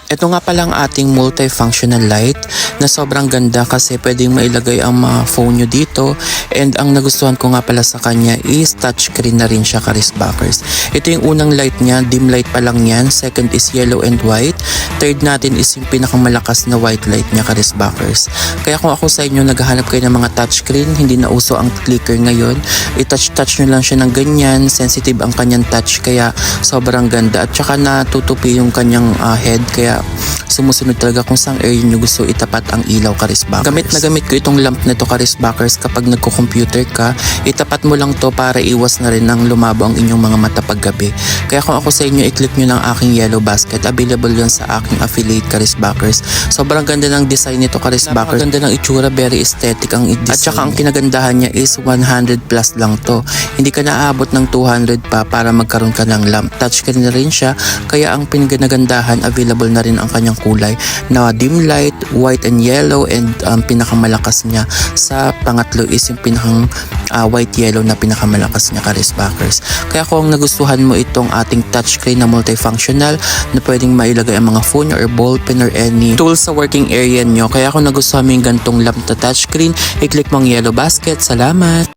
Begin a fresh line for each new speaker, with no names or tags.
Ito nga palang ating multifunctional light na sobrang ganda kasi pwedeng mailagay ang mga phone nyo dito, and ang nagustuhan ko nga pala sa kanya is touchscreen na rin siya, Karisbackers. Ito yung unang light niya, dim light pa lang yan. Second is yellow and white. Third natin is yung pinakamalakas na white light niya, Karisbackers. Kaya kung ako sa inyo naghahanap kayo ng mga touchscreen, hindi na uso ang clicker ngayon, i-touch nyo lang siya ng ganyan. Sensitive ang kanyang touch kaya sobrang ganda, at saka natutupi yung kanyang head kaya sumusunod talaga kung saan area nyo gusto itapat ang ilaw, Karisbackers. Gamit na gamit ko itong lamp na to, Karisbackers, kapag nagko-computer ka, itapat mo lang to para iwas na rin ng lumabo ang inyong mga mata paggabi. Kaya kung ako sa inyo, i-click nyo ng aking yellow basket. Available yan sa aking affiliate, Karisbackers. Sobrang ganda ng design nito, Karisbackers. Ganda ng itsura, very aesthetic ang design. At saka ang kinagandahan niya is 100 plus lang to. Hindi ka naaabot ng 200 pa para magkaroon ka ng lamp. Touchscreen na rin siya, kaya ang pinaganagandahan, available na rin ang kanyang kulay na dim light, white and yellow, and pinakamalakas niya sa pangatlo is yung pinakang white yellow na pinakamalakas niya, Karisbackers. Kaya kung nagustuhan mo itong ating touchscreen na multifunctional na pwedeng mailagay ang mga phone or ballpen or any tools sa working area nyo, kaya kung nagustuhan mo yung gantong lamp na touchscreen, i-click mo ang yellow basket. Salamat!